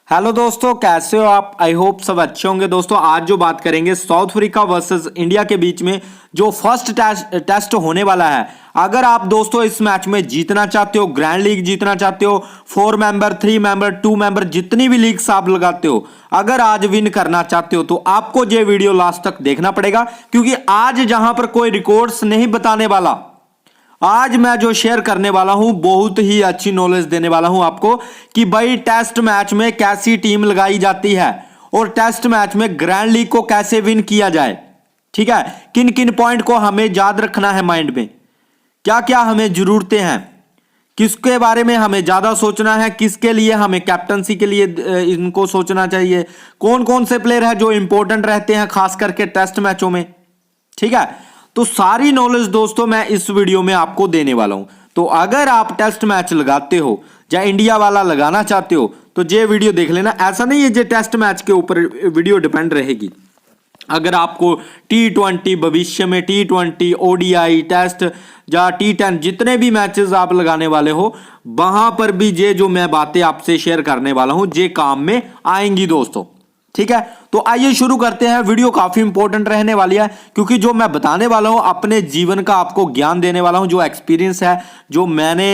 Hello दोस्तों, कैसे हो आप। आई होप सब अच्छे होंगे। दोस्तों आज जो बात करेंगे साउथ अफ्रीका वर्सेस इंडिया के बीच में जो फर्स्ट टेस्ट होने वाला है। अगर आप दोस्तों इस मैच में जीतना चाहते हो, ग्रैंड लीग जीतना चाहते हो, 4 मेंबर 3 मेंबर 2 मेंबर जितनी भी लीग्स आप लगाते हो, अगर आज विन करना चाहते हो तो आपको ये वीडियो लास्ट तक देखना पड़ेगा, क्योंकि आज जहां पर कोई रिकॉर्ड्स नहीं बताने वाला, आज मैं जो शेयर करने वाला हूं बहुत ही अच्छी नॉलेज देने वाला हूं आपको कि भाई टेस्ट मैच में कैसी टीम लगाई जाती है और टेस्ट मैच में ग्रैंड लीग को कैसे विन किया जाए। ठीक है, किन किन पॉइंट को हमें याद रखना है माइंड में, क्या क्या हमें जरूरतें हैं, किसके बारे में हमें ज्यादा सोचना है, किसके लिए हमें कैप्टनसी के लिए इनको सोचना चाहिए, कौन कौन से प्लेयर है जो इंपॉर्टेंट रहते हैं खास करके टेस्ट मैचों में। ठीक है, तो सारी नॉलेज दोस्तों मैं इस वीडियो में आपको देने वाला हूं। तो अगर आप टेस्ट मैच लगाते हो या इंडिया वाला लगाना चाहते हो तो ये वीडियो देख लेना। ऐसा नहीं है ये टेस्ट मैच के ऊपर वीडियो डिपेंड रहेगी। अगर आपको T20 भविष्य में T20 ODI टेस्ट या T10 जितने भी मैचेस आप लगाने वाले हो, वहां पर भी ये जो मैं बातें आपसे शेयर करने वाला हूं ये काम में आएंगी दोस्तों। ठीक है, तो आइए शुरू करते हैं। वीडियो काफी इंपॉर्टेंट रहने वाली है, क्योंकि जो मैं बताने वाला हूं अपने जीवन का आपको ज्ञान देने वाला हूं, जो एक्सपीरियंस है, जो मैंने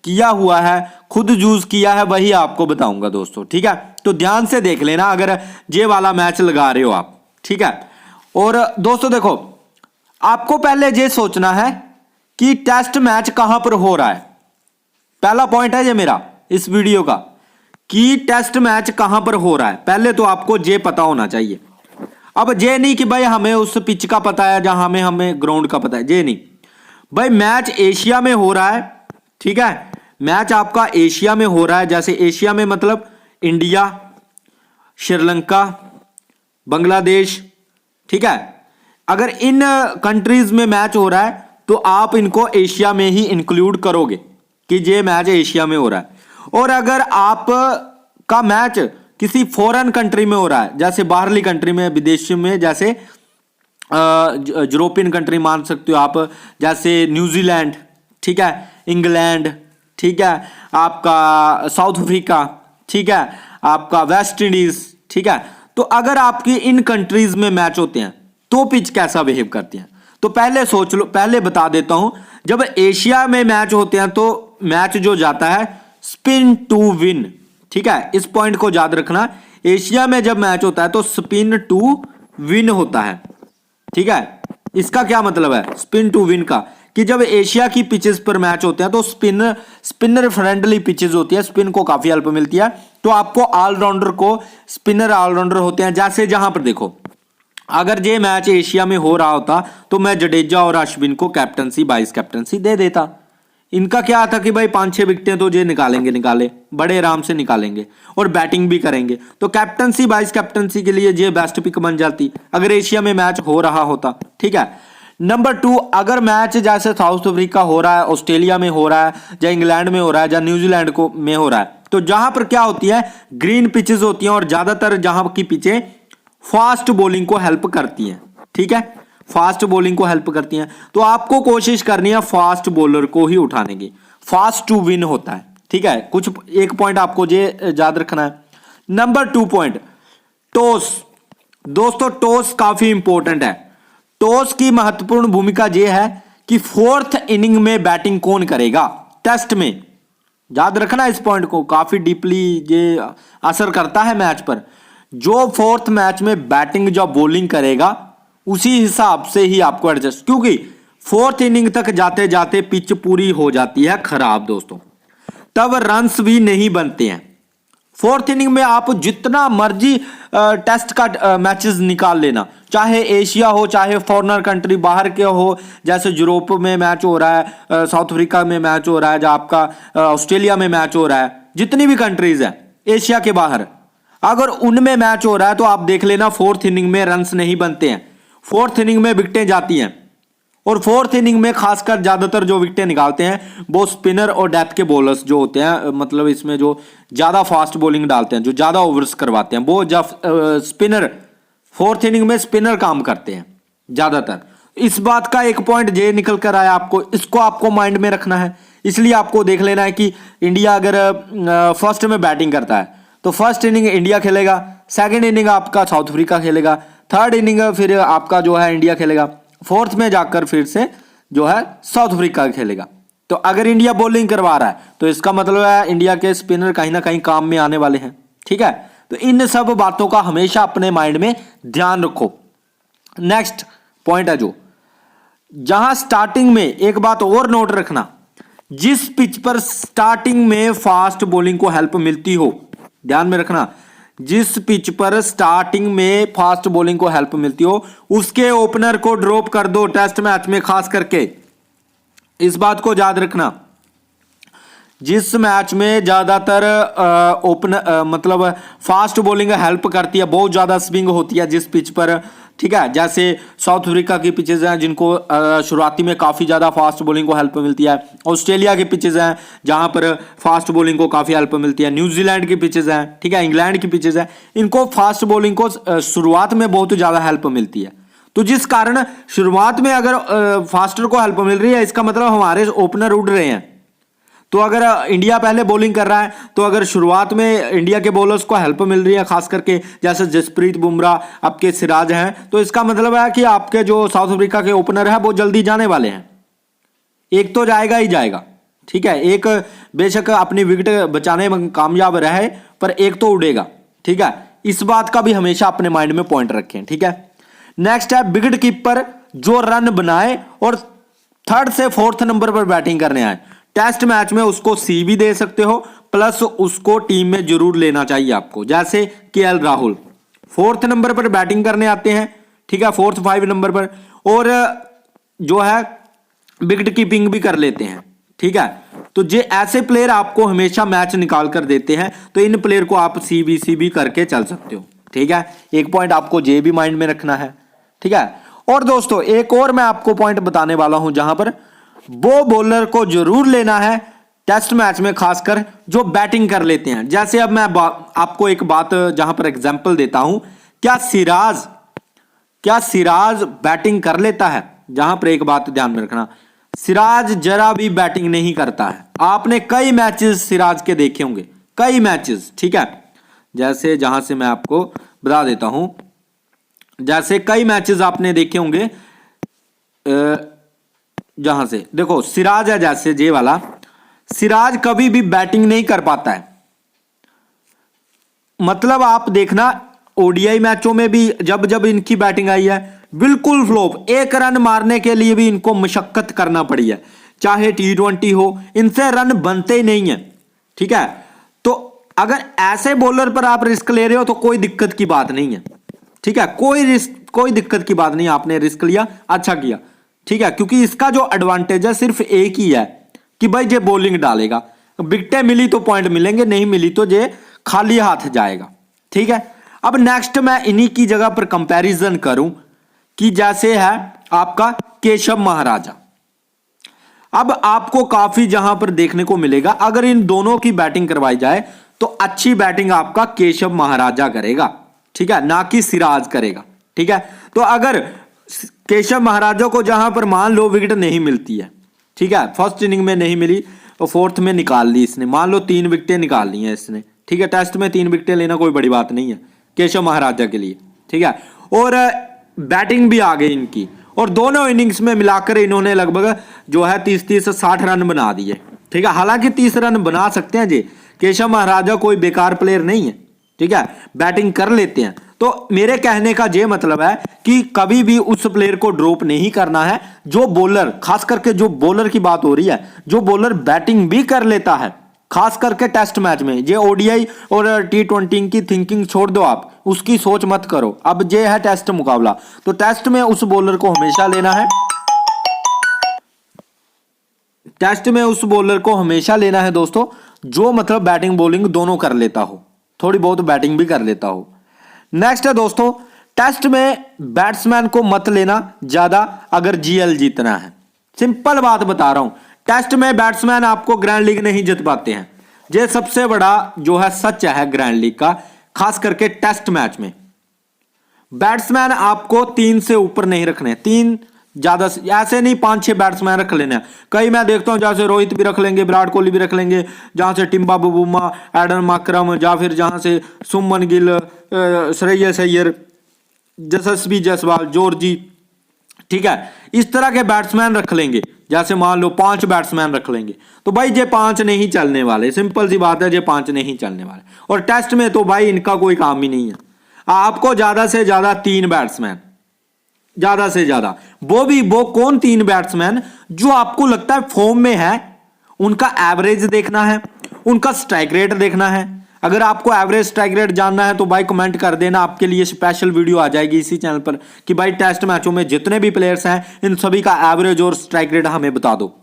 किया हुआ है, खुद यूज किया है, वही आपको बताऊंगा दोस्तों। ठीक है, तो ध्यान से देख लेना अगर ये वाला मैच लगा रहे हो आप। ठीक है, और दोस्तों देखो, आपको पहले ये सोचना है कि टेस्ट मैच कहां पर हो रहा है। पहला पॉइंट है ये मेरा इस वीडियो का कि टेस्ट मैच कहां पर हो रहा है। पहले तो आपको ये पता होना चाहिए। अब ये नहीं कि भाई हमें उस पिच का पता है जहां में हमें ग्राउंड का पता है, ये नहीं भाई। मैच एशिया में हो रहा है। ठीक है, मैच आपका एशिया में हो रहा है। जैसे एशिया में मतलब इंडिया, श्रीलंका, बांग्लादेश। ठीक है, अगर इन कंट्रीज में मैच हो रहा है तो आप इनको एशिया में ही इंक्लूड करोगे कि ये मैच एशिया में हो रहा है। और अगर आप का मैच किसी फॉरेन कंट्री में हो रहा है, जैसे बाहरली कंट्री में, विदेश में, जैसे यूरोपियन कंट्री मान सकते हो आप, जैसे न्यूजीलैंड, ठीक है, इंग्लैंड, ठीक है, आपका साउथ अफ्रीका, ठीक है, आपका वेस्ट इंडीज। ठीक है, तो अगर आपकी इन कंट्रीज में मैच होते हैं तो पिच कैसा बिहेव करती है, तो पहले सोच लो। पहले बता देता हूं, जब एशिया में मैच होते हैं तो मैच जो जाता है स्पिन टू विन। ठीक है, इस पॉइंट को याद रखना। एशिया में जब मैच होता है तो स्पिन टू विन होता है। ठीक है, इसका क्या मतलब है स्पिन टू विन का, कि जब एशिया की पिचेस पर मैच होते हैं तो स्पिनर फ्रेंडली पिचेस होती है, स्पिन को काफी हेल्प मिलती है। तो आपको ऑलराउंडर को, स्पिनर ऑलराउंडर होते हैं। जैसे जहां पर देखो, अगर ये मैच एशिया में हो रहा होता तो मैं जडेजा और अश्विन को कैप्टनसी, वाइस कैप्टनसी दे देता। इनका क्या था कि भाई 5-6 विकेटें तो ये निकाले, बड़े आराम से निकालेंगे और बैटिंग भी करेंगे, तो कैप्टनसी वाइस कैप्टनसी के लिए ये बेस्ट पिक बन जाती अगर एशिया में मैच हो रहा होता। ठीक है, नंबर 2, अगर मैच जैसे साउथ अफ्रीका हो रहा है, ऑस्ट्रेलिया में हो रहा है, या इंग्लैंड में हो रहा है, या न्यूजीलैंड को में हो रहा है, तो जहां पर क्या होती है, ग्रीन पिचेस होती हैं, और ज्यादातर जहां की पिचें फास्ट बॉलिंग को हेल्प करती हैं। ठीक है, फास्ट बॉलिंग को हेल्प करती हैं, तो आपको कोशिश करनी है फास्ट बॉलर को ही उठाने की। फास्ट टू विन होता है। ठीक है, कुछ एक पॉइंट आपको ये याद रखना है। Number 2 point, toss. दोस्तों टॉस काफी इंपॉर्टेंट है। टॉस की महत्वपूर्ण भूमिका यह है कि 4th इनिंग में बैटिंग कौन करेगा टेस्ट में। याद रखना इस पॉइंट को, काफी डीपली ये असर करता है मैच पर। जो 4th मैच में बैटिंग या बॉलिंग करेगा उसी हिसाब से ही आपको एडजस्ट, क्योंकि 4th इनिंग तक जाते जाते पिच पूरी हो जाती है खराब दोस्तों, तब रन्स भी नहीं बनते हैं। 4th इनिंग में आप जितना मर्जी टेस्ट का मैचेस निकाल लेना, चाहे एशिया हो, चाहे फॉरेनर कंट्री बाहर के हो, जैसे यूरोप में मैच हो रहा है, साउथ अफ्रीका में मैच हो रहा है, या आपका ऑस्ट्रेलिया में मैच हो रहा है, जितनी भी कंट्रीज है एशिया के बाहर, अगर उनमें मैच हो रहा है तो आप देख लेना 4th इनिंग में रन्स नहीं बनते हैं, 4th इनिंग में विकेटें जाती हैं। और 4th इनिंग में खासकर ज्यादातर जो विकेटें निकालते हैं वो स्पिनर और डेथ के बॉलर्स जो होते हैं, मतलब इसमें जो ज्यादा फास्ट बॉलिंग डालते हैं, जो ज्यादा ओवर्स करवाते हैं, वो जब स्पिनर 4th इनिंग में स्पिनर काम करते हैं ज्यादातर। इस बात का एक पॉइंट ये निकल कर आया आपको, इसको आपको माइंड में रखना है। इसलिए आपको देख लेना है कि इंडिया अगर फर्स्ट में बैटिंग करता है तो फर्स्ट इनिंग इंडिया खेलेगा, सेकंड इनिंग आपका साउथ अफ्रीका खेलेगा, थर्ड इनिंग फिर आपका जो है इंडिया खेलेगा, फोर्थ में जाकर फिर से जो है साउथ अफ्रीका खेलेगा। तो अगर इंडिया बॉलिंग करवा रहा है तो इसका मतलब है इंडिया के स्पिनर कहीं ना कहीं काम में आने वाले हैं। ठीक है, तो इन सब बातों का हमेशा अपने माइंड में ध्यान रखो। नेक्स्ट पॉइंट है जो, जहां स्टार्टिंग में एक बात और नोट रखना, जिस पिच पर स्टार्टिंग में फास्ट बॉलिंग को हेल्प मिलती हो, ध्यान में रखना, जिस पिच पर स्टार्टिंग में फास्ट बॉलिंग को हेल्प मिलती हो उसके ओपनर को ड्रॉप कर दो टेस्ट मैच में। खास करके इस बात को याद रखना, जिस मैच में ज्यादातर मतलब फास्ट बॉलिंग हेल्प करती है, बहुत ज्यादा स्विंग होती है जिस पिच पर, ठीक है, जैसे साउथ अफ्रीका की पिचेज हैं जिनको शुरुआती में काफी ज्यादा फास्ट बॉलिंग को हेल्प मिलती है, ऑस्ट्रेलिया की पिचेज हैं जहां पर फास्ट बॉलिंग को काफी हेल्प मिलती है, न्यूजीलैंड की पिचेज हैं, ठीक है, इंग्लैंड की पिचेज हैं, इनको फास्ट बॉलिंग को शुरुआत में बहुत ज्यादा हेल्प मिलती है। तो जिस कारण शुरुआत में अगर फास्टर को हेल्प मिल रही है, इसका मतलब हमारे ओपनर उड़ रहे हैं। तो अगर इंडिया पहले बॉलिंग कर रहा है तो अगर शुरुआत में इंडिया के बॉलर्स को हेल्प मिल रही है, खास करके जैसे जसप्रीत बुमराह, आपके सिराज हैं, तो इसका मतलब है कि आपके जो साउथ अफ्रीका के ओपनर है वो जल्दी जाने वाले हैं। एक तो जाएगा ही जाएगा, ठीक है, एक बेशक अपनी विकेट बचाने में कामयाब रहे पर एक तो उड़ेगा। ठीक है, इस बात का भी हमेशा अपने माइंड में पॉइंट रखें। ठीक है, नेक्स्ट है विकेट कीपर जो रन बनाए और थर्ड से फोर्थ नंबर पर बैटिंग करने आए। टेस्ट मैच में उसको सी भी दे सकते हो, प्लस उसको टीम में जरूर लेना चाहिए आपको। जैसे केएल राहुल फोर्थ नंबर पर बैटिंग करने आते हैं, ठीक है, 4-5 नंबर पर, और जो है विकेट कीपिंग भी कर लेते हैं। ठीक है, तो जे ऐसे प्लेयर आपको हमेशा मैच निकाल कर देते हैं, तो इन प्लेयर को आप सी भी करके चल सकते हो। ठीक है, एक पॉइंट आपको जे भी माइंड में रखना है। ठीक है, और दोस्तों एक और मैं आपको पॉइंट बताने वाला हूं जहां पर वो बॉलर को जरूर लेना है टेस्ट मैच में, खासकर जो बैटिंग कर लेते हैं। जैसे अब मैं आपको एक बात जहां पर एग्जांपल देता हूं, क्या सिराज बैटिंग कर लेता है? जहां पर एक बात ध्यान में रखना, सिराज जरा भी बैटिंग नहीं करता है। आपने कई मैचेस सिराज के देखे होंगे, कई मैचेस। ठीक है, जैसे जहां से मैं आपको बता देता हूं, जैसे कई मैचेस आपने देखे होंगे जहां से देखो सिराज है, जैसे जे वाला सिराज कभी भी बैटिंग नहीं कर पाता है। मतलब आप देखना ओडीआई मैचों में भी जब जब इनकी बैटिंग आई है बिल्कुल फ्लॉप, एक रन मारने के लिए भी इनको मशक्कत करना पड़ी है। चाहे T20 हो, इनसे रन बनते ही नहीं है। ठीक है, तो अगर ऐसे बॉलर पर आप रिस्क ले रहे हो तो कोई दिक्कत की बात नहीं है। ठीक है, कोई दिक्कत की बात नहीं, आपने रिस्क लिया, अच्छा किया। ठीक है, क्योंकि इसका जो एडवांटेज है सिर्फ एक ही है कि भाई जे बॉलिंग डालेगा, विकेटें मिली तो पॉइंट मिलेंगे, नहीं मिली तो जे खाली हाथ जाएगा। ठीक है, अब नेक्स्ट मैं इन्हीं की जगह पर कंपैरिजन करूं कि जैसे है आपका केशव महाराजा। अब आपको काफी जहां पर देखने को मिलेगा, अगर इन दोनों की बैटिंग करवाई जाए तो अच्छी बैटिंग आपका केशव महाराजा करेगा। ठीक है, ना कि सिराज करेगा। ठीक है, तो अगर केशव महाराजा को जहां पर मान लो विकेट नहीं मिलती है, ठीक है, फर्स्ट इनिंग में नहीं मिली और फोर्थ में निकाल ली इसने, मान लो 3 विकेटें निकाल ली हैं इसने। ठीक है, टेस्ट में 3 विकेटें लेना कोई बड़ी बात नहीं है केशव महाराजा के लिए। ठीक है, और बैटिंग भी आ गई इनकी, और दोनों इनिंग्स में मिलाकर इन्होंने लगभग जो है 30 से 60 रन बना दिए। ठीक है, हालांकि 30 रन बना सकते हैं जी, केशव महाराजा कोई बेकार प्लेयर नहीं है। ठीक है, बैटिंग कर लेते हैं। तो मेरे कहने का ये मतलब है कि कभी भी उस प्लेयर को ड्रॉप नहीं करना है जो बॉलर, खास करके जो बॉलर की बात हो रही है, जो बॉलर बैटिंग भी कर लेता है, खास करके टेस्ट मैच में। ये ओडीआई और T20 की थिंकिंग छोड़ दो, आप उसकी सोच मत करो। अब ये है टेस्ट मुकाबला, तो टेस्ट में उस बॉलर को हमेशा लेना है, टेस्ट में उस बॉलर को हमेशा लेना है दोस्तों जो मतलब बैटिंग बॉलिंग दोनों कर लेता हो, थोड़ी बहुत बैटिंग भी कर लेता हो। नेक्स्ट है दोस्तों, टेस्ट में बैट्समैन को मत लेना ज्यादा अगर जीएल जीतना है। सिंपल बात बता रहा हूं, टेस्ट में बैट्समैन आपको ग्रैंड लीग नहीं जीत पाते हैं। ये सबसे बड़ा जो है सच है ग्रैंड लीग का, खास करके टेस्ट मैच में बैट्समैन आपको 3 से ऊपर नहीं रखने। 3 ज्यादा ऐसे नहीं 5-6 बैट्समैन रख लेना है। कई मैं देखता हूं जैसे रोहित भी रख लेंगे, विराट कोहली भी रख लेंगे, जहां से टिम्बा बुबुमा, एडन माक्रम, या फिर जहां से सुमन गिल, श्रेयस अय्यर, यशस्वी जायसवाल, जॉर्जी, ठीक है, इस तरह के बैट्समैन रख लेंगे। जैसे मान लो 5 बैट्समैन रख लेंगे, तो भाई ये 5 नहीं चलने वाले, सिंपल सी बात है, ये 5 नहीं चलने वाले। और टेस्ट में तो भाई इनका कोई काम ही नहीं है। आपको ज्यादा से ज्यादा 3 बैट्समैन, ज्यादा से ज्यादा, वो कौन 3 बैट्समैन जो आपको लगता है फॉर्म में है, उनका एवरेज देखना है, उनका स्ट्राइक रेट देखना है। अगर आपको एवरेज स्ट्राइक रेट जानना है तो भाई कमेंट कर देना, आपके लिए स्पेशल वीडियो आ जाएगी इसी चैनल पर कि भाई टेस्ट मैचों में जितने भी प्लेयर्स हैं इन सभी का एवरेज और स्ट्राइक रेट हमें बता दो,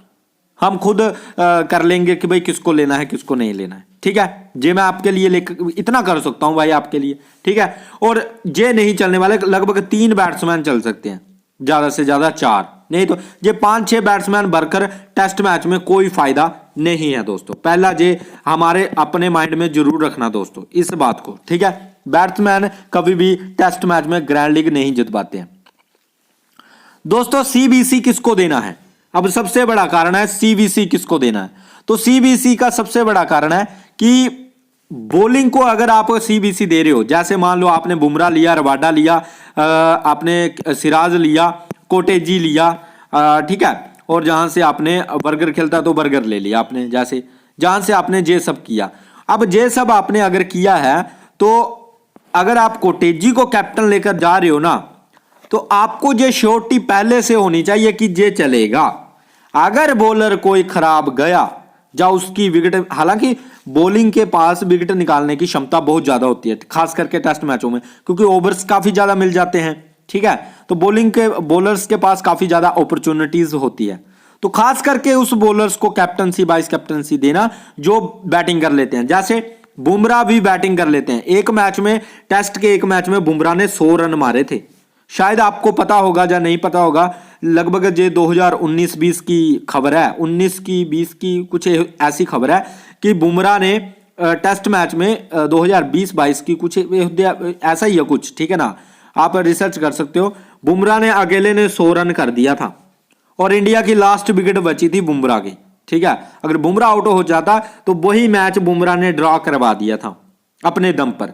हम खुद कर लेंगे कि भाई किसको लेना है किसको नहीं लेना है। ठीक है, ये मैं आपके लिए इतना कर सकता हूं भाई आपके लिए। ठीक है, और ये नहीं चलने वाले, लगभग 3 बैट्समैन चल सकते हैं, ज्यादा से ज्यादा 4, नहीं तो ये 5-6 बैट्समैन भरकर टेस्ट मैच में कोई फायदा नहीं है दोस्तों। पहला ये हमारे अपने माइंड में जरूर रखना दोस्तों इस बात को। ठीक है, बैट्समैन कभी भी टेस्ट मैच में ग्रैंड लीग नहीं जीत पाते हैं दोस्तों। सीबीसी किसको देना है, अब सबसे बड़ा कारण है सीबीसी किसको देना है। तो सीबीसी का सबसे बड़ा कारण है कि बॉलिंग को अगर आप सीबीसी दे रहे हो, जैसे मान लो आपने बुमराह लिया, रबाडा लिया, आपने सिराज लिया, कोटेजी लिया, ठीक है, और जहां से आपने बर्गर खेलता तो बर्गर ले लिया आपने, जैसे जहां से आपने ये सब किया। अब ये सब आपने अगर किया है तो अगर आप कोटेजी को कैप्टन लेकर जा रहे हो ना, तो आपको ये श्योरिटी पहले से होनी चाहिए कि ये चलेगा। अगर बॉलर कोई खराब गया या उसकी विकेट, हालांकि बॉलिंग के पास विकेट निकालने की क्षमता बहुत ज्यादा होती है खास करके टेस्ट मैचों में, क्योंकि ओवर्स काफी ज्यादा मिल जाते हैं। ठीक है, तो बॉलिंग के बॉलर्स के पास काफी ज्यादा अपॉर्चुनिटीज होती है, तो खास करके उस बॉलर्स को कैप्टनसी वाइस कैप्टनसी देना जो बैटिंग कर लेते हैं। जैसे बुमराह भी बैटिंग कर लेते हैं, एक मैच में, टेस्ट के एक मैच में बुमराह ने 100 रन मारे थे। शायद आपको पता होगा या नहीं पता होगा, लगभग ये 2019-20 की खबर है, 19 की 20 की कुछ ऐसी खबर है कि बुमराह ने टेस्ट मैच में 2020-22 की कुछ ऐसा ही है कुछ, ठीक है ना, आप रिसर्च कर सकते हो। बुमराह ने अकेले ने 100 रन कर दिया था और इंडिया की लास्ट विकेट बची थी बुमराह की। ठीक है, अगर बुमराह आउट हो जाता तो वही मैच बुमराह ने ड्रॉ करवा दिया था अपने दम पर।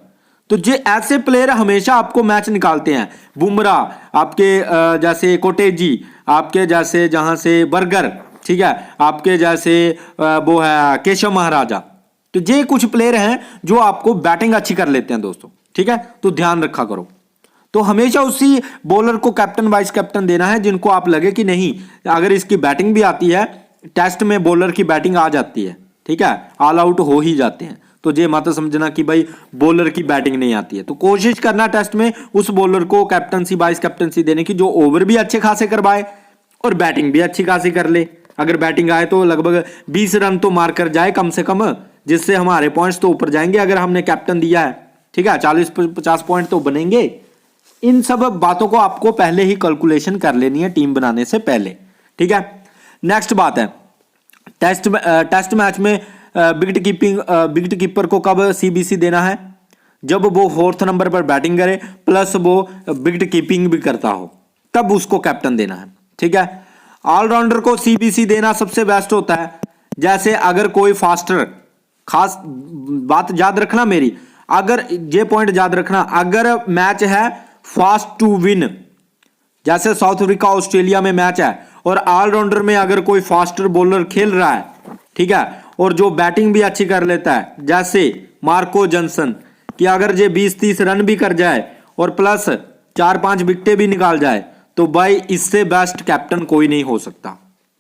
तो ये ऐसे प्लेयर हमेशा आपको मैच निकालते हैं, बुमराह, आपके जैसे कोटेजी, आपके जैसे जहां से बर्गर, ठीक है, आपके जैसे वो है केशव महाराजा। तो ये कुछ प्लेयर हैं जो आपको बैटिंग अच्छी कर लेते हैं दोस्तों। ठीक है, तो ध्यान रखा करो। तो हमेशा उसी बॉलर को कैप्टन वाइस कैप्टन देना है जिनको आप लगे कि नहीं, अगर इसकी बैटिंग भी आती है, टेस्ट में बॉलर की बैटिंग आ जाती है, ठीक है, ऑल आउट हो ही जाते हैं, तो ये मत समझना कि भाई बॉलर की बैटिंग नहीं आती है। तो कोशिश करना टेस्ट में उस बॉलर को कैप्टनसी वाइस कैप्टनसी देने की जो ओवर भी अच्छे खासे करवाए और बैटिंग भी अच्छी खासी कर ले। अगर बैटिंग आए तो लगभग 20 रन तो मार कर जाए कम से कम, जिससे हमारे पॉइंट्स तो ऊपर जाएंगे अगर हमने कैप्टन दिया है। ठीक है, 40-50 पॉइंट तो बनेंगे। इन सब बातों को आपको पहले ही कैलकुलेशन कर लेनी है टीम बनाने से पहले। ठीक है, नेक्स्ट बात है टेस्ट मैच में विकेट कीपर को कब सीबीसी देना है, जब वो 4th नंबर पर बैटिंग करे प्लस वो विकेट कीपिंग भी करता हो, तब उसको कैप्टन देना है। ठीक है, ऑलराउंडर को सीबीसी देना सबसे बेस्ट होता है। जैसे अगर कोई फास्टर, खास बात याद रखना मेरी, अगर ये पॉइंट याद रखना, अगर मैच है फास्ट टू विन, जैसे साउथ अफ्रीका ऑस्ट्रेलिया में मैच है और ऑलराउंडर में अगर कोई फास्टर बॉलर खेल रहा है, ठीक है, और जो बैटिंग भी अच्छी कर लेता है, जैसे मार्को जॉनसन, कि अगर ये 20-30 रन भी कर जाए और प्लस 4-5 विकेटें भी निकाल जाए, तो भाई इससे बेस्ट कैप्टन कोई नहीं हो सकता।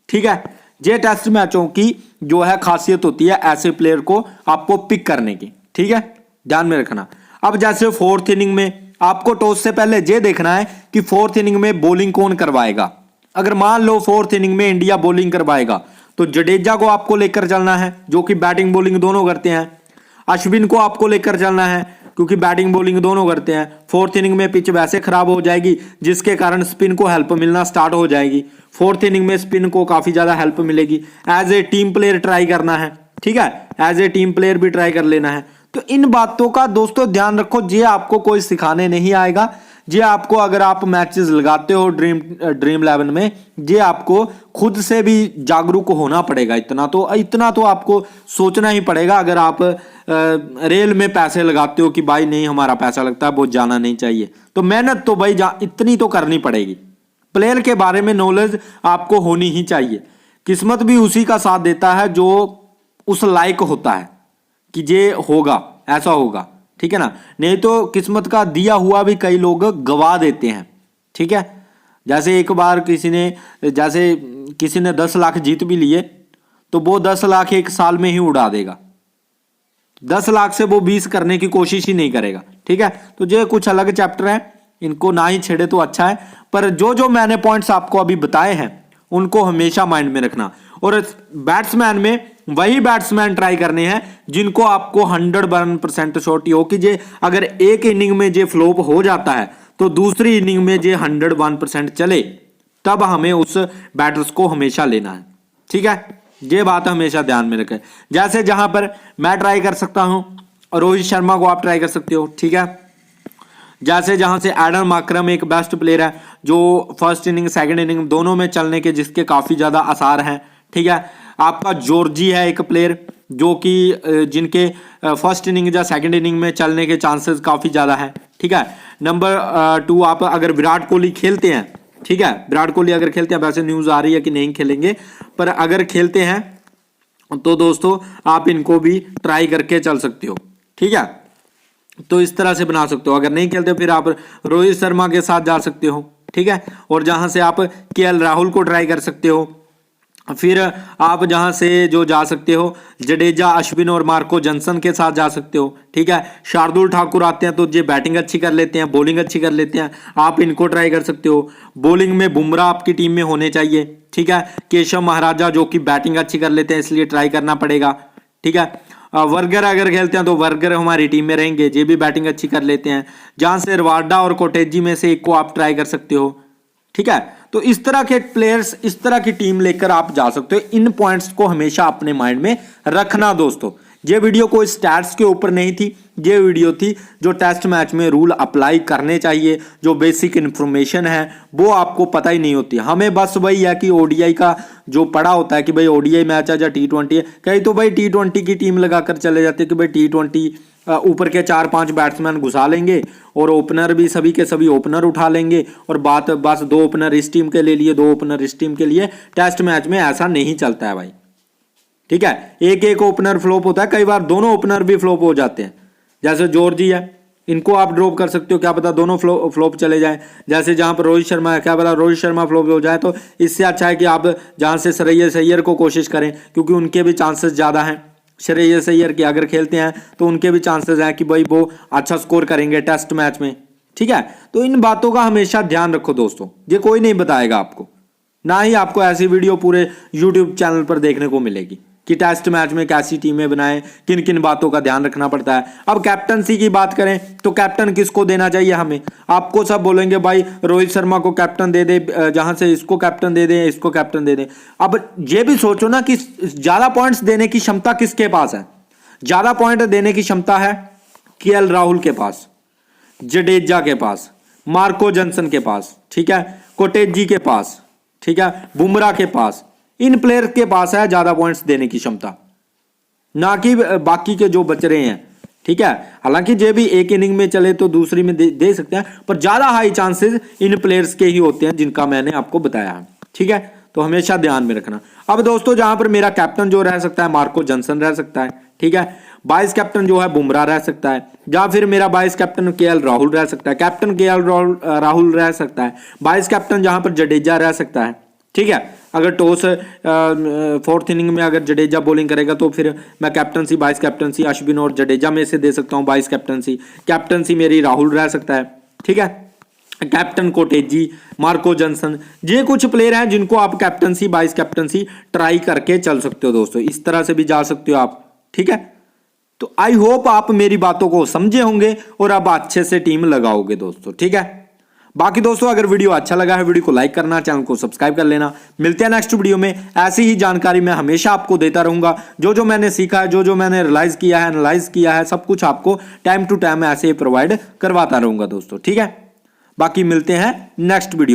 ठीक है, ये टेस्ट मैचों की जो है खासियत होती है ऐसे प्लेयर को आपको पिक करने की। ठीक है, ध्यान में रखना। अब जैसे 4th इनिंग में आपको टॉस से पहले ये देखना है कि 4th इनिंग में बॉलिंग कौन करवाएगा। अगर मान लो 4th इनिंग में इंडिया बॉलिंग करवाएगा तो जडेजा को आपको लेकर चलना है, जो कि बैटिंग बॉलिंग दोनों करते हैं। अश्विन को आपको लेकर चलना है क्योंकि बैटिंग बॉलिंग दोनों करते हैं। 4th इनिंग में पिच वैसे खराब हो जाएगी जिसके कारण स्पिन को हेल्प मिलना स्टार्ट हो जाएगी। 4th इनिंग में स्पिन को काफी ज्यादा हेल्प मिलेगी। As a team player try करना है, ठीक है, एज ए टीम प्लेयर भी ट्राई कर लेना है। तो इन बातों का दोस्तों ध्यान रखो, ये आपको कोई सिखाने नहीं आएगा, ये आपको अगर आप मैचेस लगाते हो ड्रीम 11 में, ये आपको खुद से भी जागरूक होना पड़ेगा। इतना तो आपको सोचना ही पड़ेगा। अगर आप रेल में पैसे लगाते हो कि भाई नहीं हमारा पैसा लगता है, वो जाना नहीं चाहिए, तो मेहनत तो भाई इतनी तो करनी पड़ेगी। प्लेयर के बारे में नॉलेज आपको होनी ही चाहिए। किस्मत भी उसी का साथ देता है जो उस लायक होता है कि ये होगा, ऐसा होगा, ठीक है ना। नहीं तो किस्मत का दिया हुआ भी कई लोग गवा देते हैं, ठीक है। जैसे एक बार किसी ने 10 लाख जीत भी लिए, तो वो 10 लाख एक साल में ही उड़ा देगा। 10 लाख से वो 20 करने की कोशिश ही नहीं करेगा, ठीक है। तो ये कुछ अलग चैप्टर है, इनको ना ही छेड़े तो अच्छा है। पर जो मैंने पॉइंट्स आपको अभी बताए हैं उनको हमेशा माइंड में रखना। और बैट्समैन में वही बैट्समैन ट्राई करने हैं जिनको आपको 101% श्योरिटी हो कि जे अगर एक इनिंग में जे फ्लॉप हो जाता है तो दूसरी इनिंग में जे 101% चले, तब हमें उस बैटर्स को हमेशा लेना है, ठीक है। ये बात हमेशा ध्यान में रखें। जैसे जहां पर मैं ट्राई कर सकता हूं, रोहित शर्मा को आप ट्राई कर सकते हो, ठीक है। जैसे जहां से एडम मार्करम एक बेस्ट प्लेयर है जो फर्स्ट इनिंग सेकंड इनिंग दोनों में चलने के जिसके काफी ज्यादा आसार हैं, ठीक है। आपका जॉर्जी है एक प्लेयर जो कि जिनके फर्स्ट इनिंग या सेकंड इनिंग में चलने के चांसेस काफी ज्यादा है, ठीक है। नंबर 2 आप अगर विराट कोहली खेलते हैं, ठीक है, विराट कोहली अगर खेलते हैं, वैसे न्यूज आ रही है कि नहीं खेलेंगे, पर अगर खेलते हैं तो दोस्तों आप इनको भी ट्राई करके चल सकते हो, ठीक है। तो इस तरह से बना सकते हो। अगर नहीं खेलते फिर आप रोहित शर्मा के साथ जा सकते हो, ठीक है। और जहां से आप केएल राहुल को ट्राई कर सकते हो। फिर आप जहां से जो जा सकते हो जडेजा, अश्विन और मार्को जॉनसन के साथ जा सकते हो, ठीक है। शार्दुल ठाकुर आते हैं तो ये बैटिंग अच्छी कर लेते हैं, बॉलिंग अच्छी कर लेते हैं, आप इनको ट्राई कर सकते हो। बॉलिंग में बुमराह आपकी टीम में होने चाहिए, ठीक है। केशव महाराजा जो कि बैटिंग अच्छी कर लेते हैं, इसलिए ट्राई करना पड़ेगा, ठीक है। वर्गर अगर खेलते हैं तो वर्गर हमारी टीम में रहेंगे, ये भी बैटिंग अच्छी कर लेते हैं। जहां से रवाडा और कोटेजी में से एक को आप ट्राई कर सकते हो, ठीक है। तो इस तरह के प्लेयर्स, इस तरह की टीम लेकर आप जा सकते हो। इन पॉइंट्स को हमेशा अपने माइंड में रखना दोस्तों। ये वीडियो कोई स्टैट्स के ऊपर नहीं थी, ये वीडियो थी जो टेस्ट मैच में रूल अप्लाई करने चाहिए, जो बेसिक इंफॉर्मेशन है वो आपको पता ही नहीं होती। हमें बस वही है कि ओडीआई का जो पड़ा होता है कि भाई ओडीआई मैच है या T20 है, कहीं तो भाई T20 की टीम लगाकर चले जाते हैं कि भाई T20 ऊपर के 4-5 बैट्समैन घुसा लेंगे और ओपनर भी सभी के सभी ओपनर उठा लेंगे और बात बस 2 ओपनर इस टीम के ले लिए, 2 ओपनर इस टीम के लिए। टेस्ट मैच में ऐसा नहीं चलता है भाई, ठीक है। एक ओपनर फ्लॉप होता है, कई बार दोनों ओपनर भी फ्लॉप हो जाते हैं। जैसे जॉर्जी है, इनको आप ड्रॉप कर सकते हो, क्या पता दोनों फ्लॉप चले जाएं। जैसे जहां पर रोहित शर्मा है, क्या पता रोहित शर्मा फ्लॉप हो जाए। तो इससे अच्छा है कि आप जहां से श्रेयस अय्यर को कोशिश करें, क्योंकि उनके भी चांसेस ज्यादा हैं। श्रेयस अय्यर के अगर खेलते हैं तो उनके भी चांसेस हैं कि भाई वो अच्छा स्कोर करेंगे टेस्ट मैच में, ठीक है। तो इन बातों का हमेशा ध्यान रखो दोस्तों, ये कोई नहीं बताएगा आपको, ना ही आपको ऐसी वीडियो पूरे यूट्यूब चैनल पर देखने को मिलेगी कि टेस्ट मैच में कैसी टीमें बनाएं, किन किन बातों का ध्यान रखना पड़ता है। अब कैप्टनसी की बात करें तो कैप्टन किसको देना चाहिए हमें, आपको सब बोलेंगे भाई रोहित शर्मा को कैप्टन दे दे, जहां से इसको कैप्टन दे दे, इसको कैप्टन दे दे। अब ये भी सोचो ना कि ज्यादा पॉइंट्स देने की क्षमता किसके पास है। ज्यादा पॉइंट देने की क्षमता है केएल राहुल के पास, जडेजा के पास, मार्को जॉनसन के पास, ठीक है, कोटेजी के पास, ठीक है, बुमराह के पास। इन प्लेयर के पास है ज्यादा पॉइंट्स देने की क्षमता, ना कि बाकी के जो बच रहे हैं, ठीक है। हालांकि जे भी एक इनिंग में चले तो दूसरी में दे सकते हैं, पर ज्यादा हाई चांसेस इन प्लेयर्स के ही होते हैं जिनका मैंने आपको बताया है, ठीक है। तो हमेशा ध्यान में रखना। अब दोस्तों जहां पर मेरा कैप्टन जो रह सकता है मार्को जॉनसन रह सकता है, ठीक है। वाइस कैप्टन जो है बुमराह रह सकता है, या फिर मेरा वाइस कैप्टन केएल राहुल रह सकता है, कैप्टन केएल राहुल रह सकता है, वाइस कैप्टन जहां पर जडेजा रह सकता है, ठीक है। अगर टॉस 4th इनिंग में अगर जडेजा बॉलिंग करेगा तो फिर मैं कैप्टनसी वाइस कैप्टनसी अश्विन और जडेजा में से दे सकता हूं वाइस कैप्टनसी मेरी राहुल रह सकता है, ठीक है। कैप्टन कोटेजी, मार्को जॉनसन, ये कुछ प्लेयर हैं जिनको आप कैप्टनसी वाइस कैप्टनसी ट्राई करके चल सकते हो दोस्तों। इस तरह से भी जा सकते हो आप, ठीक है। तो आई होप आप मेरी बातों को समझे होंगे और अब अच्छे से टीम लगाओगे दोस्तों, ठीक है। बाकी दोस्तों अगर वीडियो अच्छा लगा है वीडियो को लाइक करना, चैनल को सब्सक्राइब कर लेना। मिलते हैं नेक्स्ट वीडियो में। ऐसी ही जानकारी मैं हमेशा आपको देता रहूंगा, जो मैंने सीखा है, जो मैंने रियलाइज किया है, एनालाइज किया है, सब कुछ आपको टाइम टू टाइम ऐसे ही प्रोवाइड करवाता रहूंगा दोस्तों, ठीक है। बाकी मिलते हैं नेक्स्ट वीडियो।